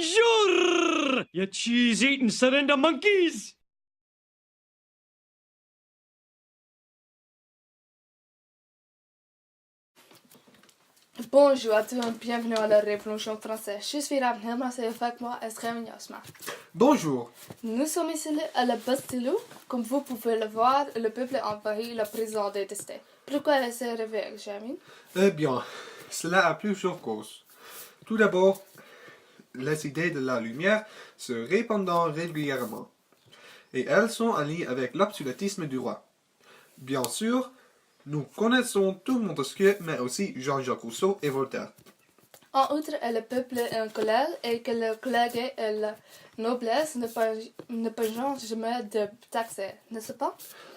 Bonjour, you cheese-eating surrender monkeys! Bonjour à tous et bienvenue à la Révolution française. Je suis Rabnel et avec moi Esrem Yasma. Bonjour. Nous sommes ici à la Bastille. Comme vous pouvez le voir, le peuple a envahi le président détesté. Pourquoi il s'est réveillé, Jamie? Eh bien, cela a plusieurs causes. Tout d'abord, les idées de la lumière se répandant régulièrement. Et elles sont en lien avec l'absolutisme du roi. Bien sûr, nous connaissons tout Montesquieu, mais aussi Jean-Jacques Rousseau et Voltaire. En outre, le peuple est en colère et que le collègue et la noblesse ne peuvent jamais de taxer, n'est-ce pas?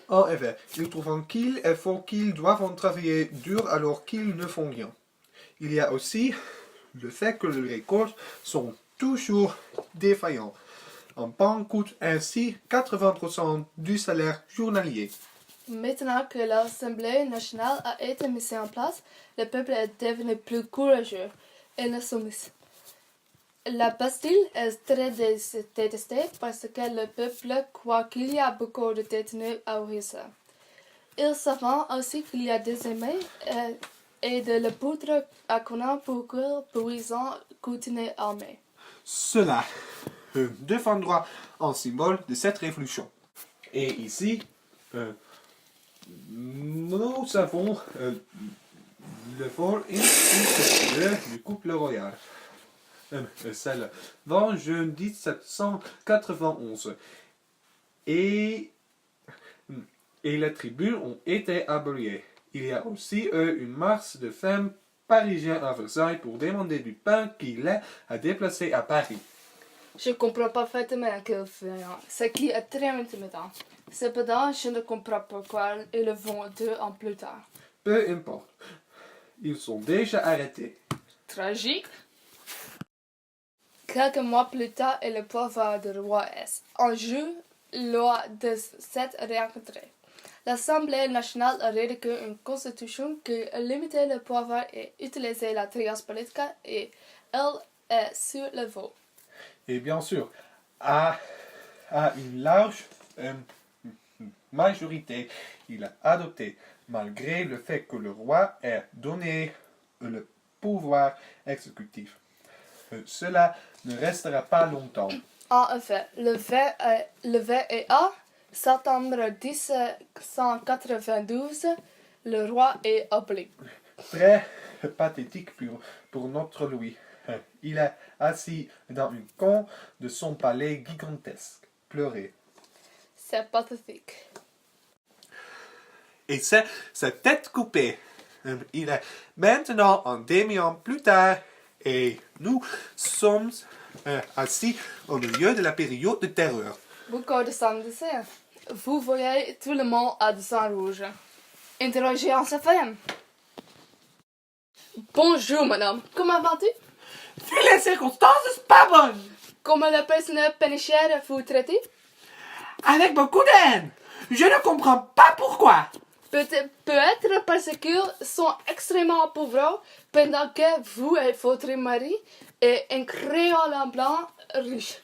En effet, ils trouvent qu'il est faux qu'ils doivent travailler dur alors qu'ils ne font rien. Il y a aussi le fait que les récoltes sont toujours défaillants. Un pain coûte ainsi 80% du salaire journalier. Maintenant que l'Assemblée nationale a été mise en place, le peuple est devenu plus courageux et ne soumis. La Bastille est très détestée parce que le peuple croit qu'il y a beaucoup de détenus à Ouissa. Ils savent aussi qu'il y a des aimés et de la poudre à Conan pour que puissant continuer armé. Cela défendra un symbole de cette révolution. Et ici, nous avons le vol institutionnel du couple royal. C'est le 20 juin 1791. Et les tribunes ont été abolies. Il y a aussi eu une marche de femmes parisiennes à Versailles pour demander du pain qu'il a déplacé à Paris. Je comprends parfaitement qu'ils font, ce qui est très intimidant. Cependant, je ne comprends pas pourquoi ils le font 2 ans plus tard. Peu importe. Ils sont déjà arrêtés. Tragique. Quelques mois plus tard, et le pouvoir du roi est en jeu lors de cette rencontre. L'Assemblée nationale a rédigé une constitution qui limitait le pouvoir et utilisait la trias politique et elle est sur le vote. Et bien sûr, à une large majorité, il a adopté, malgré le fait que le roi ait donné le pouvoir exécutif. Cela ne restera pas longtemps. En effet, le VEA, septembre 1792, le roi est aboli. Très pathétique pour notre Louis. Il est assis dans une coin de son palais gigantesque, pleurer. C'est pathétique. Et c'est sa tête coupée. Il est maintenant un demi-an plus tard et nous sommes assis au milieu de la période de terreur. Beaucoup de sang dessert. Vous voyez tout le monde a du sang rouge. Interrogez en sa femme. Bonjour madame, comment vas-tu? Si les circonstances sont pas bonnes, Comment le personnel pénitentiaire vous traite? avec beaucoup de haine. Je ne comprends pas pourquoi. Peut-être parce qu'ils sont extrêmement pauvres pendant que vous et votre mari est un créole en blanc riche.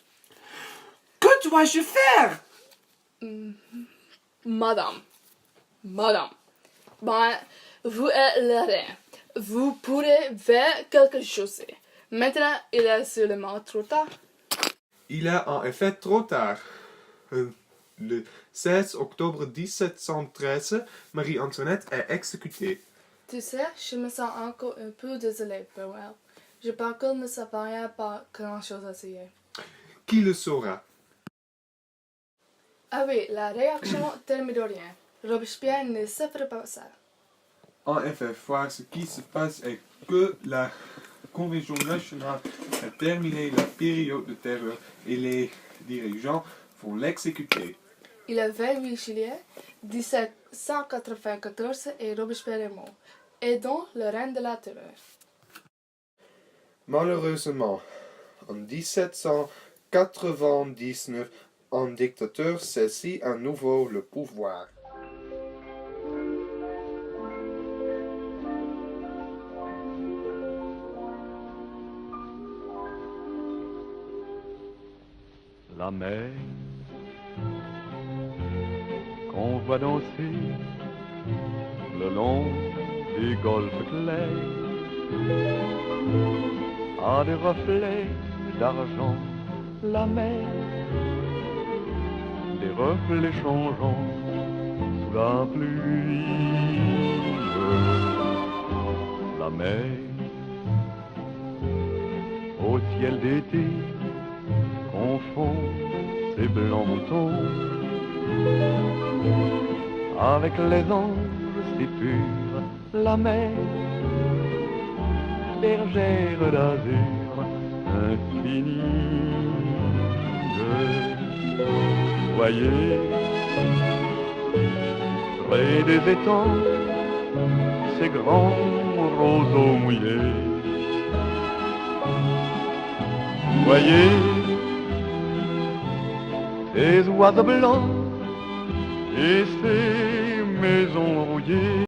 Que dois-je faire? Madame, ben, vous êtes le reine. Vous pourrez faire quelque chose. Maintenant, il est seulement trop tard. Il est en effet trop tard. Le 16 octobre 1713, Marie-Antoinette est exécutée. Tu sais, je me sens encore un peu désolée pour elle. Je pense qu'elle ne s'appartient pas grand-chose à essayer. Qui le saura? Ah oui, la réaction termine de rien. Robespierre ne se ferait pas ça. En effet, voir ce qui se passe est que la Convention nationale a terminé la période de terreur et les dirigeants vont l'exécuter. Il est 28 juillet 1794 et Robespierre est mort, et donc le règne de la terreur. Malheureusement, en 1799, un dictateur saisit à nouveau le pouvoir. la mer qu'on voit danser le long des golfes clairs a des reflets d'argent, la mer, des reflets changeants sous la pluie. La mer au ciel d'été confond ses blancs moutons avec les anges si purs. La mer, bergère d'azur infinie. Voyez, près des étangs, ces grands roseaux mouillés. Voyez, ces oiseaux blancs et ces maisons rouillées.